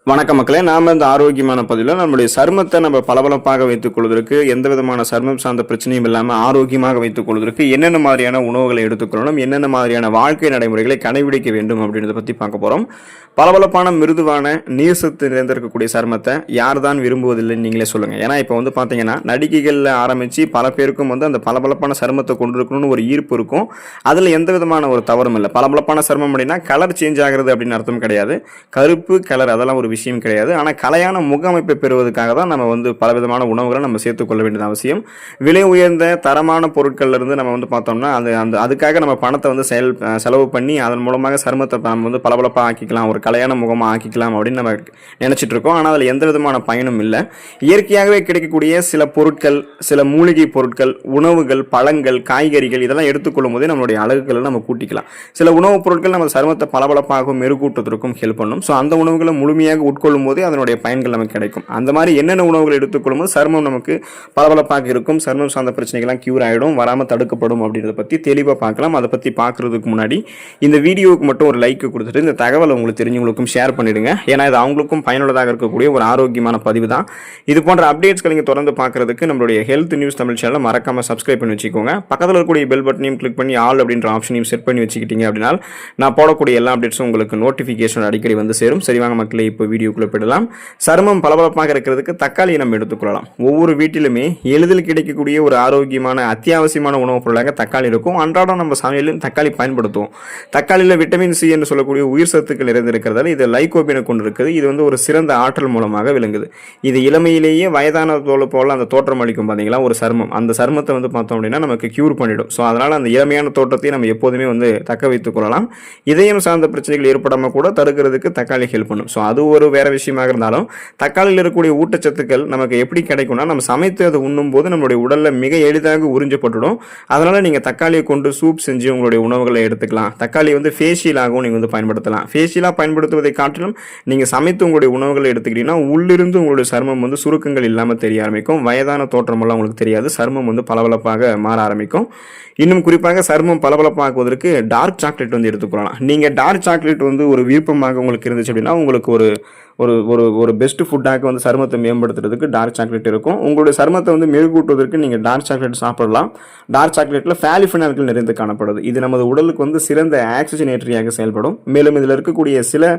வணக்கம் மக்களே, நாம இந்த ஆரோக்கியமான பதிவில் நம்முடைய சருமத்தை நம்ம பளபளப்பாக வைத்துக் கொள்வதற்கு, எந்த விதமான சருமம் சார்ந்த பிரச்சனையும் இல்லாமல் ஆரோக்கியமாக வைத்துக் கொள்வதற்கு என்னென்ன மாதிரியான உணவுகளை எடுத்துக்கொள்ளணும், என்னென்ன மாதிரியான வாழ்க்கை நடைமுறைகளை கடைபிடிக்க வேண்டும் அப்படின்றத பற்றி பார்க்க போகிறோம். பளபளப்பான மிருதுவான நீர்சத்து நிறைந்திருக்கக்கூடிய சருமத்தை யார் தான் விரும்புவதில்லைன்னு நீங்களே சொல்லுங்கள். ஏன்னா இப்போ வந்து பார்த்தீங்கன்னா நடிகைகளில் ஆரம்பித்து பல பேருக்கும் வந்து அந்த பளபளப்பான சருமத்தை கொண்டு இருக்கணும்னு ஒரு ஈர்ப்பு இருக்கும். அதில் எந்த விதமான ஒரு தவறும் இல்லை. பளபளப்பான சருமம் அப்படின்னா கலர் சேஞ்ச் ஆகிறது அப்படின்னு அர்த்தம் கிடையாது. கருப்பு கலர் அதெல்லாம் ஒரு விஷயம் கிடையாது. ஆனால் கலையான முக அமைப்பை பெறுவதற்காக தான் நம்ம வந்து பலவிதமான உணவுகளை நம்ம சேர்த்துக்கொள்ள வேண்டியது அவசியம். விலை உயர்ந்த தரமான பொருட்கள்ல இருந்து நம்ம வந்து பார்த்தோம்னா அதுக்காக நம்ம பணத்தை வந்து செலவு பண்ணி அதன் மூலமாக சருமத்தை நம்ம வந்து பளபளப்பாக ஆக்கிக்கலாம், ஒரு கலையான முகமாக ஆக்கிக்கலாம் அப்படின்னு நம்ம நினைச்சிட்டு இருக்கோம். ஆனால் அதில் எந்த விதமான பயனும் இல்லை. இயற்கையாகவே கிடைக்கக்கூடிய சில பொருட்கள், சில மூலிகை பொருட்கள், உணவுகள், பழங்கள், காய்கறிகள் இதெல்லாம் எடுத்துக்கொள்ளும் போதே நம்மளுடைய அழகுகளை நம்ம கூட்டிக்கலாம். சில உணவுப் பொருட்கள் நம்ம சருமத்தை பளபளப்பாகவும் மெருகூட்டுவதற்கும் ஹெல்ப் பண்ணும். ஸோ அந்த உணவுகளை முழுமையாக உட்கொள்ளும் போதே அதனுடைய பயன்கள் நமக்கு கிடைக்கும். அந்த மாதிரி என்னென்ன உணவுகள் எடுத்துக்கொள்ளும் போது சருமம் நமக்கு பளபளப்பாக இருக்கும், சருமம் சார்ந்த பிரச்சனைகள்லாம் கியூர் ஆகிடும், வராமல் தடுக்கப்படும் அப்படின்றத பற்றி தெளிவாக பார்க்கலாம். அதை பற்றி பார்க்கறதுக்கு முன்னாடி இந்த வீடியோவுக்கு மட்டும் ஒரு லைக் கொடுத்துட்டு இந்த தகவலை உங்களுக்கு தெரிஞ்சவங்களுக்கும் ஷேர் பண்ணிடுங்க. ஏன்னா இது அவங்களுக்கும் பயனுள்ளதாக இருக்கக்கூடிய ஒரு ஆரோக்கியமான பதிவு தான். இது போன்ற அப்டேட்ஸ்களை நீங்கள் தொடர்ந்து பார்க்கறதுக்கு நம்மளுடைய ஹெல்த் நியூஸ் தமிழ் சேனலை மறக்காம சப்ஸ்கிரைப் பண்ணி வச்சுக்கோங்க. பக்கத்தில் இருக்கக்கூடிய பெல் பட்டனையும் கிளிக் பண்ணி ஆல் அப்படின்ற ஆப்ஷனையும் செட் பண்ணி வச்சுக்கிட்டீங்க அப்படின்னா நான் போடக்கூடிய எல்லா அப்டேட்ஸும் உங்களுக்கு நோட்டிஃபிகேஷன் அடிக்கடி வந்து சேரும். சரிவாங்க மக்களே, இப்போ வீடியோக்குள்ள போயிடலாம். சருமம் பளபளப்பாக இருக்கிறதுக்கு தக்காளியை நம்ம எடுத்துக்கொள்ளலாம். ஒவ்வொரு வீட்டிலுமே எளிதில் கிடைக்கக்கூடிய ஒரு ஆரோக்கியமான அத்தியாவசியமான உணவுப் பொருளாக தக்காளி இருக்கும். அன்றாடம் நம்ம சமையலில் தக்காளி பயன்படுத்துவோம். தக்காளியில் விட்டமின் சி என்று சொல்லக்கூடிய உயிர் சத்துக்கள் நிறைந்திருக்கிறதால இது லைகோபினை கொண்டு இருக்குது. இது வந்து ஒரு சிறந்த ஆற்றல் மூலமாக விளங்குது. இது இளமையிலேயே வயதான தோல் போல அந்த தோற்றம் அளிக்கும். பார்த்தீங்களா, ஒரு சருமம், அந்த சருமத்தை வந்து பார்த்தோம் அப்படின்னா நமக்கு கியூர் பண்ணிடும். ஸோ அதனால அந்த இளமையான தோற்றத்தை நம்ம எப்போதுமே வந்து தக்க வைத்துக் கொள்ளலாம். இதயம் சார்ந்த பிரச்சனைகள் ஏற்படாமல் கூட தடுக்கிறதுக்கு தக்காளி ஹெல்ப் பண்ணும். ஸோ அது ஒரு வேற விஷயமாக இருந்தாலும் தக்காளியில் இருக்கக்கூடிய ஊட்டச்சத்துக்கள் நமக்கு எப்படி கிடைக்கும்னா, நம்ம சமைத்து அதை உண்ணும் போது நம்மளுடைய உடல்ல மிக எளிதாக உறிஞ்சப்பட்டுடும். அதனால நீங்க தக்காளியை கொண்டு சூப் செஞ்சு உங்களுடைய உணவுகளை எடுத்துக்கலாம். தக்காளி வந்து ஃபேஷியலாகவும் நீங்க வந்து பயன்படுத்தலாம். ஃபேஷியலா பயன்படுத்துவதை காட்டிலும் நீங்க சமைத்து உங்களுடைய உணவுகளை எடுத்துக்கிட்டீங்கன்னா உள்ளிருந்து உங்களுடைய சருமம் வந்து சுருக்கங்கள் இல்லாமல் தெரிய ஆரம்பிக்கும். வயதான தோற்றமெல்லாம் உங்களுக்கு தெரியாது. சருமம் வந்து பளபளப்பாக மாற ஆரம்பிக்கும். இன்னும் குறிப்பாக சருமம் பளபளப்பாக்குவதற்கு டார்க் சாக்லேட் வந்து எடுத்துக்கொள்ளலாம். நீங்க டார்க் சாக்லேட் வந்து ஒரு விருப்பமாக உங்களுக்கு இருந்துச்சு அப்படின்னா உங்களுக்கு ஒரு ஒரு ஒரு ஒரு பெஸ்ட் ஃபுட்டாக வந்து சருமத்தை மேம்படுத்துறதுக்கு டார்க் சாக்லேட் இருக்கும். உங்களுடைய சருமத்தை வந்து மெருகூட்டுவதற்கு நீங்கள் டார்க் சாக்லேட் சாப்பிடலாம். டார்க் சாக்லேட்டில் பாலிஃபினால்கள் நிறைந்து காணப்படுது. இது நமது உடலுக்கு வந்து சிறந்த ஆக்சிஜனேட்டரியாக செயல்படும். மேலும் இதில் இருக்கக்கூடிய சில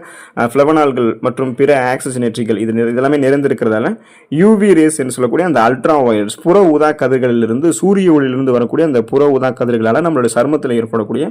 ஃப்ளவனால்கள் மற்றும் பிற ஆக்சிஜனேட்டரிகள் இதெல்லாமே நிறைந்திருக்கிறதால யூவி ரேஸ் என்று சொல்லக்கூடிய அந்த அல்ட்ரா வயலட்ஸ் புற ஊதா கதிர்களிலிருந்து, சூரிய ஒளியிலிருந்து வரக்கூடிய அந்த புற ஊதா கதிர்களால் நம்மளுடைய சருமத்தில் ஏற்படக்கூடிய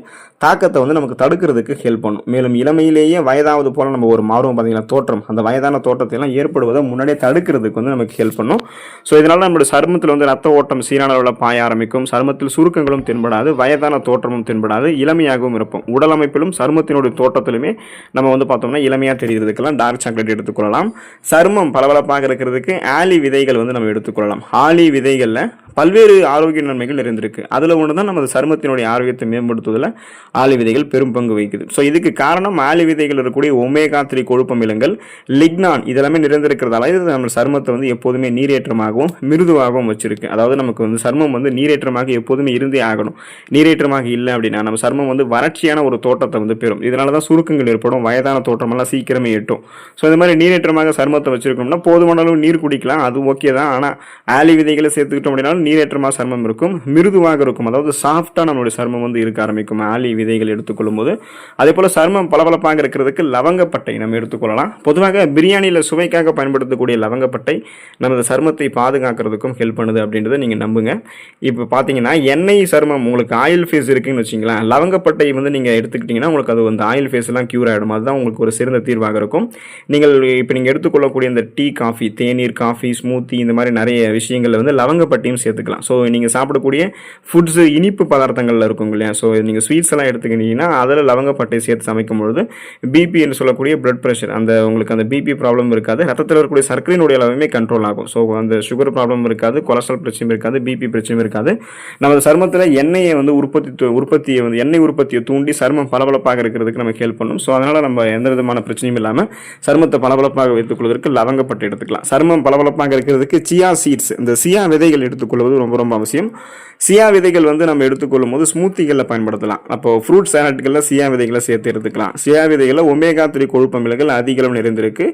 தாக்கத்தை வந்து நமக்கு தடுக்கிறதுக்கு ஹெல்ப் பண்ணும். மேலும் இளமையிலேயே வயதாவது போல நம்ம ஒரு மாறும் பார்த்தீங்கன்னா தோற்றம், அந்த வயதான தோற்றத்தை எல்லாம் ஏற்படுவதை முன்னாடியே தடுக்கிறதுக்கு வந்து நமக்கு ஹெல்ப் பண்ணும். ஸோ இதனால நம்மளுடைய சருமத்தில் வந்து ரத்த ஓட்டம் சீரான அளவில் பாய ஆரம்பிக்கும். சருமத்தில் சுருக்கங்களும் தென்படாது, வயதான தோற்றமும் தென்படாது, இளமையாகவும் இருப்போம். உடல் அமைப்பிலும் சருமத்தினுடைய தோற்றத்திலுமே நம்ம வந்து பார்த்தோம்னா இளமையாக தெரிகிறதுக்கெல்லாம் டார்க் சாக்லேட் எடுத்துக்கொள்ளலாம். சருமம் பளபளப்பாக இருக்கிறதுக்கு ஆலி விதைகள் வந்து நம்ம எடுத்துக்கொள்ளலாம். ஆலி விதைகளில் பல்வேறு ஆரோக்கிய நன்மைகள் நிறைந்திருக்கு. அதில் ஒன்று தான் நமது சருமத்தினுடைய ஆரோக்கியத்தை மேம்படுத்துவதில் ஆலி விதைகள் பெரும் பங்கு வகிக்குது. ஸோ இதுக்கு காரணம் ஆலி விதைகள் இருக்கக்கூடிய ஒமேகா 3 கொழுப்பு அமிலங்கள், லிக்னான் இதெல்லாமே நிறைந்திருக்கிறதால இது நம்ம சருமத்தை வந்து எப்போதுமே நீரேற்றமாகவும் மிருதுவாகவும் வச்சிருக்கு. அதாவது நமக்கு வந்து சருமம் வந்து நீரேற்றமாக எப்போதுமே இருந்தே ஆகணும். நீரேற்றமாக இல்லை அப்படின்னா நம்ம சருமம் வந்து வறட்சியான ஒரு தோற்றத்தை வந்து பெறும். இதனால தான் சுருக்கங்கள் ஏற்படும், வயதான தோற்றமெல்லாம் சீக்கிரமே எட்டும். ஸோ இந்த மாதிரி நீரேற்றமாக சருமத்தை வச்சிருக்கோம்னா போதுமான அளவு நீர் குடிக்கலாம், அது ஓகே தான். ஆனால் ஆலி விதைகளை சேர்த்துக்கிட்டோம் அப்படின்னா நீரேற்றமாக சருமம் இருக்கும், மிருதுவாக இருக்கும். அதாவது சாஃப்டா நம்மளுடைய சருமம் வந்து இருக்க ஆரம்பிக்கும் ஆலி விதைகள் எடுத்துக்கொள்ளும் போது. அதே போல சருமம் பளபளப்பாக இருக்கிறதுக்கு லவங்கப்பட்டை நம்ம எடுத்துக்கொள்ளலாம். பொதுவாக பிரியாணியில் சுவைக்காக பயன்படுத்தக்கூடிய லவங்கப்பட்டை நமது சருமத்தை பாதுகாக்கிறதுக்கும் ஹெல்ப் பண்ணுது அப்படின்றத நீங்கள் நம்புங்க. இப்போ பார்த்தீங்கன்னா எண்ணெய் சருமம், உங்களுக்கு ஆயில் ஃபேஸ் இருக்குன்னு வச்சிங்களேன், லவங்கப்பட்டை வந்து நீங்கள் எடுத்துக்கிட்டிங்கன்னா உங்களுக்கு அது வந்து ஆயில் ஃபேஸ் எல்லாம் கியூர் ஆகிடும். அதுதான் உங்களுக்கு ஒரு சிறந்த தீர்வாக இருக்கும். நீங்கள் எடுத்துக்கொள்ளக்கூடிய இந்த டீ, காஃபி, தேநீர், காஃபி, ஸ்மூத்தி இந்த மாதிரி நிறைய விஷயங்களில் வந்து லவங்கப்பட்டையும் சேர்த்துக்கலாம். ஸோ நீங்கள் சாப்பிடக்கூடிய ஃபுட்ஸு இனிப்பு பதார்த்தங்களில் இருக்கும் இல்லையா, ஸோ நீங்கள் ஸ்வீட்ஸ் எல்லாம் எடுத்துக்கிட்டீங்கன்னா அதில் லவங்கப்பட்டை சேர்த்து சமைக்கும் பொழுது பிபி என்று சொல்லக்கூடிய பிளட் ப்ரெஷர், அந்த உங்களுக்கு அந்த பிபி ப்ராப்ளம் இருக்காது, ரத்தத்தில் இருக்கக்கூடிய சர்க்கரையினுடைய அளவுமே கண்ட்ரோல் ஆகும். ஸோ அந்த சுகர் ப்ராப்ளம் இருக்காது, கொலஸ்ட்ரால் பிரச்சனையும் இருக்காது, பிபி பிரச்சனையும் இருக்காது. நமது சருமத்தில் எண்ணெயை வந்து எண்ணெய் உற்பத்தியை தூண்டி சருமம் பளபளப்பாக இருக்கிறதுக்கு நமக்கு ஹெல்ப் பண்ணும். ஸோ அதனால் நம்ம எந்த விதமான பிரச்சனையும் இல்லாமல் சருமத்தை பளபளப்பாக வைத்துக் கொள்வதற்கு லவங்கப்பட்டை எடுத்துக்கலாம். சருமம் பளபளப்பாக இருக்கிறதுக்கு சியா சீட்ஸ், இந்த சியா விதைகள் எடுத்துக்கொள்ள எடுத்துக்கொள்வது ரொம்ப ரொம்ப அவசியம். சியா விதைகள் வந்து நம்ம எடுத்துக்கொள்ளும் போது ஸ்மூத்திகளில் பயன்படுத்தலாம். அப்போ ஃப்ரூட் சாலட்களில் சியா விதைகளை சேர்த்து எடுத்துக்கலாம். சியா விதைகளில் ஒமேகா 3 கொழுப்பமிலங்கள் அதிக அளவு நிறைந்திருக்கு.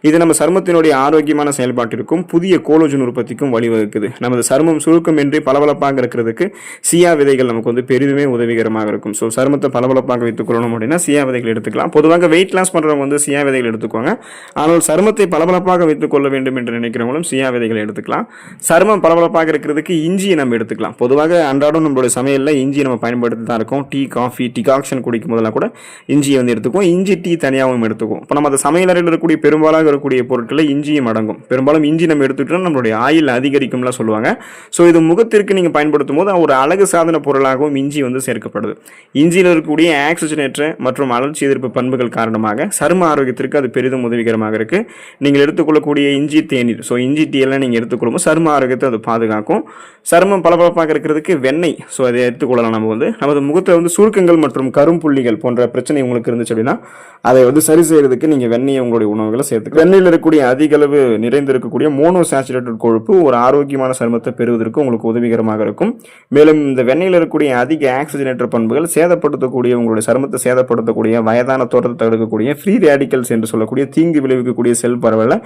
இது நம்ம சருமத்தினுடைய ஆரோக்கியமான செயல்பாட்டிற்கும் புதிய கோலோஜன் உற்பத்திக்கும் வழிவகுக்குது. நமது சருமம் சுருக்கமின்றி பளபளப்பாக இருக்கிறதுக்கு சியா விதைகள் நமக்கு வந்து பெரிதுமே உதவிகரமாக இருக்கும். ஸோ சருமத்தை பளபளப்பாக வைத்துக் கொள்ளணும் அப்படின்னா சியா விதைகள் எடுத்துக்கலாம். பொதுவாக வெயிட் லாஸ் பண்ணுறவங்க வந்து சியா விதைகள் எடுத்துக்கோங்க. ஆனால் சருமத்தை பளபளப்பாக வைத்துக் கொள்ள வேண்டும் என்று நினைக்கிறவங்களும் சியா விதைகளை எடுத்துக்கலாம். சருமம் பளபளப்பாக இருக்கிறதுக்கு இஞ்சியை நம்ம எடுத்துக்கலாம். பொதுவாக அன்றாடம் நம்மளுடைய சமையலில் இஞ்சி நம்ம பயன்படுத்தி தான் இருக்கோம். டீ, காஃபி, டிகாக்ஷன் குடிக்கும் போதெல்லாம் கூட இஞ்சியை வந்து எடுத்துக்குவோம். இஞ்சி டீ தனியாகவும் எடுத்துக்குவோம். இப்போ நம்ம அந்த சமையலறையில் இருக்கக்கூடிய பெரும்பாலாக இருக்கக்கூடிய பொருட்களில் இஞ்சியும் அடங்கும். பெரும்பாலும் இஞ்சி நம்ம எடுத்துக்கிட்டோம் நம்மளுடைய ஆயில் அதிகரிக்கும்லாம் சொல்லுவாங்க. ஸோ இது முகத்திற்கு நீங்கள் பயன்படுத்தும் போது ஒரு அழகு சாதன பொருளாகவும் இஞ்சி வந்து சேர்க்கப்படுது. இஞ்சியில் இருக்கக்கூடிய ஆக்சிஜனேற்ற மற்றும் அழற்சி எதிர்ப்பு பண்புகள் காரணமாக சரும ஆரோக்கியத்திற்கு அது பெரிதும் உதவிகரமாக இருக்கு. நீங்கள் எடுத்துக்கொள்ளக்கூடிய இஞ்சி தேநீர், ஸோ இஞ்சி டீ எல்லாம் நீங்கள் எடுத்துக்கொள்ளும் சரும ஆரோக்கியத்தை அது பாதுகாக்கும். சருமம் பளபளப்பாக இருக்கிறதுக்கு வெண்ணெய், ஸோ அதை எடுத்துக்கொள்ளலாம். நம்ம வந்து நமது முகத்தில் வந்து சுருக்கங்கள் மற்றும் கரும்புள்ளிகள் போன்ற பிரச்சனை உங்களுக்கு இருந்துச்சு அப்படின்னா அதை வந்து சரி செய்யறதுக்கு நீங்கள் வெண்ணெயை உங்களுடைய உணவுகளை சேர்த்துக்கலாம். வெண்ணெயில் இருக்கக்கூடிய அதிக அளவு நிறைந்திருக்கக்கூடிய மோனோசாச்சுரேட்டட் கொழுப்பு ஒரு ஆரோக்கியமான சருமத்தை பெறுவதற்கு உங்களுக்கு உதவிகரமாக இருக்கும். மேலும் இந்த வெண்ணெயில் இருக்கக்கூடிய அதிக ஆக்சிஜனேற்ற பண்புகள் சேதப்படுத்தக்கூடிய உங்களுடைய சருமத்தை சேதப்படுத்தக்கூடிய வயதான தோற்றத்தை தடுக்கக்கூடிய ஃப்ரீ ரேடிக்கல்ஸ் என்று சொல்லக்கூடிய தீங்கு விளைவிக்கக்கூடிய செல் பரவலை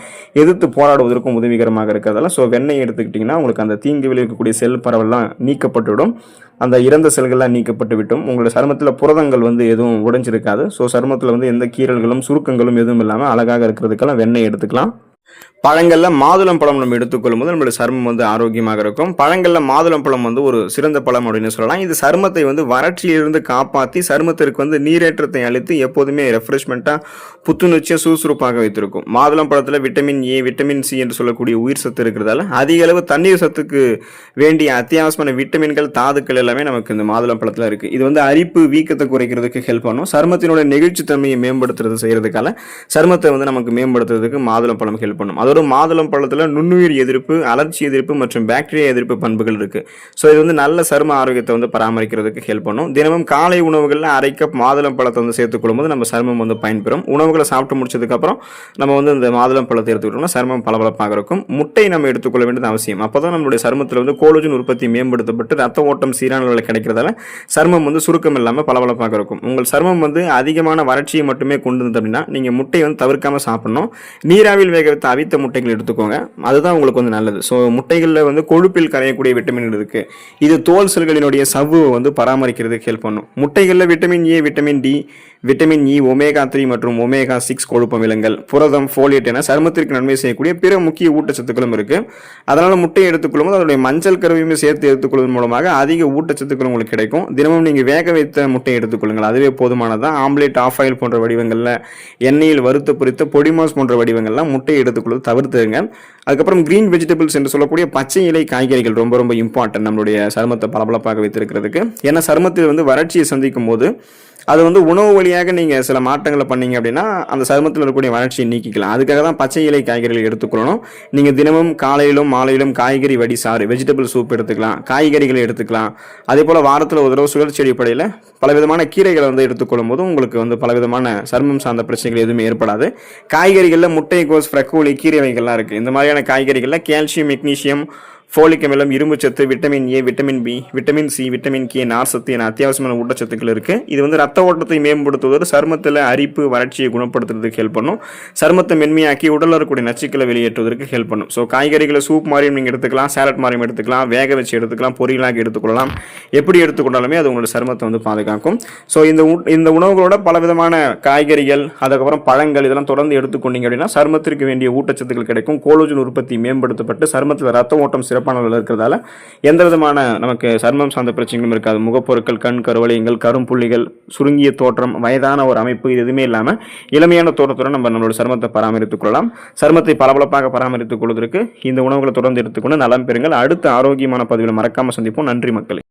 எதிர்த்து போராடுவதற்கும் உதவிகரமாக இருக்கிறதால ஸோ வெண்ணெய் எடுத்துக்கிட்டிங்கன்னா உங்களுக்கு அந்த தீங்கு விளைவிக்கக்கூடிய செல் பரவலாம் நீக்கப்பட்டுவிடும். அந்த இறந்த செல்கள்லாம் நீக்கப்பட்டு விட்டும் உங்களுடைய சருமத்தில் புரதங்கள் வந்து எதுவும் உடைஞ்சிருக்காது. ஸோ சருமத்தில் வந்து எந்த கீறல்களும் சுருக்கங்களும் எதுவும் இல்லாமல் அழகாக இருக்கிறதுக்கெல்லாம் வெண்ணெய் எடுத்துக்கலாம். பழங்களில் மாதுளம் பழம் நம்ம எடுத்துக்கொள்ளும் போது நம்மளுடைய சருமம் வந்து ஆரோக்கியமாக இருக்கும். பழங்களில் மாதுளம் பழம் வந்து ஒரு சிறந்த பழம் அப்படின்னு சொல்லலாம். இது சருமத்தை வந்து வறட்சியிலிருந்து காப்பாற்றி சருமத்திற்கு வந்து நீரேற்றத்தை அளித்து எப்போதுமே ரெஃப்ரெஷ்மெண்ட்டாக புத்துணர்ச்சியாக சுறுசுறுப்பாக வைத்திருக்கும். மாதுளம் பழத்தில் விட்டமின் ஏ, விட்டமின் சி என்று சொல்லக்கூடிய உயிர் சத்து இருக்கிறதால அதிக அளவு தண்ணீர் சத்துக்கு வேண்டிய அத்தியாவசியமான விட்டமின்கள், தாதுக்கள் எல்லாமே நமக்கு இந்த மாதுளம் பழத்தில் இருக்குது. இது வந்து அரிப்பு, வீக்கத்தை குறைக்கிறதுக்கு ஹெல்ப் பண்ணும். சருமத்தினுடைய நெகிழ்ச்சித்தன்மையை மேம்படுத்துறது செய்கிறதுக்கால சருமத்தை வந்து நமக்கு மேம்படுத்துறதுக்கு மாதுளம் பழம் ஹெல்ப் பண்ணும். அதோட மாதுளம் பழத்தில் நுண்ணுயிர் எதிர்ப்பு, அலர்ச்சி எதிர்ப்பு மற்றும் பாக்டீரியா எதிர்ப்பு பண்புகள் இருக்கு. ஸோ இது வந்து நல்ல சரும ஆரோக்கியத்தை வந்து பராமரிக்கிறதுக்கு ஹெல்ப் பண்ணும். தினமும் காலை உணவுகளில் அரை கப் மாதுளம் பழத்தை வந்து சேர்த்துக்கொள்ளும் போது நம்ம சருமம் வந்து பயன்பெறும். உணவுகளை சாப்பிட்டு முடிச்சதுக்கு அப்புறம் நம்ம வந்து இந்த மாதுளம் பழத்தை எடுத்துக்கிட்டோம்னா சருமம் பளபளப்பாக இருக்கும். முட்டை நம்ம எடுத்துக்கொள்ள வேண்டியது அவசியம். அப்போதான் நம்மளுடைய சருமத்தில் வந்து கோலோஜன் உற்பத்தி மேம்படுத்தப்பட்டு ரத்த ஓட்டம் சீரான அளவில் கிடைக்கிறதால சருமம் வந்து சுருக்கம் இல்லாமல் பளபளப்பாக இருக்கும். உங்கள் சருமம் வந்து அதிகமான வறட்சியை மட்டுமே கொண்டு வந்து அப்படின்னா நீங்கள் முட்டை வந்து தவிர்க்காம சாப்பிடணும். நீராவில் வேக வைத்த அவித்த முட்டைகள் எடுத்துக்கோங்க, அதுதான் உங்களுக்கு வந்து நல்லது. ஸோ முட்டைகளில் வந்து கொழுப்பில் கரையக்கூடிய விட்டமின் இருக்கு. இது தோல் செல்களினுடைய சவ்வு வந்து பராமரிக்கிறதுக்கு ஹெல்ப் பண்ணும். முட்டைகளில் vitamin A, vitamin D, vitamin E, omega 3 மற்றும் ஒமேகா 6 கொழுப்பமிலங்கள், புரதம், ஃபோலியேட் என சருமத்திற்கு நன்மை செய்யக்கூடிய பிற முக்கிய ஊட்டச்சத்துக்களும் இருக்கு. அதனால முட்டையை எடுத்துக்கொள்ளும் போது அதனுடைய மஞ்சள் கருவையுமே சேர்த்து எடுத்துக்கொள்வதன் மூலமாக அதிக ஊட்டச்சத்துக்கள் உங்களுக்கு கிடைக்கும். தினமும் நீங்கள் வேக வைத்த முட்டையை எடுத்துக்கொள்ளுங்கள், அதுவே போதுமானதான். ஆம்லேட், ஆஃப் ஆயில் போன்ற வடிவங்களில், எண்ணெயில் வறுத்த பொரித்த பொடிமாஸ் போன்ற வடிவங்கள்லாம் முட்டையை எடுத்துக்கொள்வது தவிர்த்துங்க. அதுக்கப்புறம் கிரீன் வெஜிடபிள்ஸ் என்று சொல்லக்கூடிய பச்சை இலை காய்கறிகள் ரொம்ப ரொம்ப இம்பார்ட்டன்ட் நம்மளுடைய சருமத்தை பளபளப்பாக வைத்திருக்கிறதுக்கு. ஏன்னா சருமத்தில் வந்து வறட்சியை சந்திக்கும் போது அது வந்து உணவு வழியாக நீங்கள் சில மாற்றங்களை பண்ணீங்க அப்படின்னா அந்த சருமத்தில் இருக்கக்கூடிய வறட்சியை நீக்கிக்கலாம். அதுக்காக தான் பச்சை இலை காய்கறிகள் எடுத்துக்கொள்ளணும். நீங்கள் தினமும் காலையிலும் மாலையிலும் காய்கறி வடிசாறு, வெஜிடபிள் சூப் எடுத்துக்கலாம், காய்கறிகளை எடுத்துக்கலாம். அதே போல் வாரத்தில் ஒரு தடவை சுழற்சி அடிப்படையில் பலவிதமான கீரைகளை வந்து எடுத்துக்கொள்ளும் போதும் உங்களுக்கு வந்து பலவிதமான சருமம் சார்ந்த பிரச்சனைகள் எதுவுமே ஏற்படாது. காய்கறிகளில் முட்டைக்கோஸ், ஃப்ரக்கோலி, கீரை வகைகள்லாம் இருக்குது. இந்த மாதிரியான காய்கறிகளில் கால்சியம், மெக்னீசியம், ஃபோலிக் அமிலம், இரும்பு சத்து, vitamin A, vitamin B, vitamin C, vitamin K, நார் சத்து என அத்தியாவசியமான ஊட்டச்சத்துக்கள் இருக்கு. இது வந்து ரத்த ஓட்டத்தை மேம்படுத்துவதோடு சருமத்தில் அரிப்பு, வறட்சியை குணப்படுத்துறதுக்கு ஹெல்ப் பண்ணும். சருமத்தை மென்மையாக்கி உடலில் இருக்கக்கூடிய நச்சுக்களை வெளியேற்றுவதற்கு ஹெல்ப் பண்ணும். ஸோ காய்கறிகளை சூப் மாதிரியும் நீங்கள் எடுத்துக்கலாம், சாலட் மாதிரியும் எடுத்துக்கலாம், வேக வச்சு எடுத்துக்கலாம், பொரியலாக எடுத்துக்கொள்ளலாம். எப்படி எடுத்துக்கொண்டாலுமே அது உங்களோட சருமத்தை வந்து பாதுகாக்கும். ஸோ இந்த உணவுகளோட பலவிதமான காய்கறிகள், அதுக்கப்புறம் பழங்கள் இதெல்லாம் தொடர்ந்து எடுத்துக்கொண்டீங்க அப்படின்னா சருமத்திற்கு வேண்டிய ஊட்டச்சத்துக்கள் கிடைக்கும். கோலோஜன் உற்பத்தி மேம்படுத்தப்பட்டு சருமத்தில் ரத்த ஓட்டம் சிறப்பான இருக்கிறதால எந்த விதமான நமக்கு சருமம் சார்ந்த பிரச்சனைகளும் இருக்காது. முகப்பொருட்கள், கண் கருவளையங்கள், கரும்புள்ளிகள், சுருங்கிய தோற்றம், வயதான ஒரு அமைப்பு இது எதுவுமே இல்லாமல் இளமையான தோற்றத்துடன் நம்மளோட சருமத்தை பராமரித்துக் கொள்ளலாம். சருமத்தை பளபளப்பாக பராமரித்துக் கொள்வதற்கு இந்த உணவுகளை தொடர்ந்து எடுத்துக்கொண்டு நலம் பெறுங்கள். அடுத்த ஆரோக்கியமான பதிவில் மறக்காம சந்திப்போம். நன்றி மக்களே.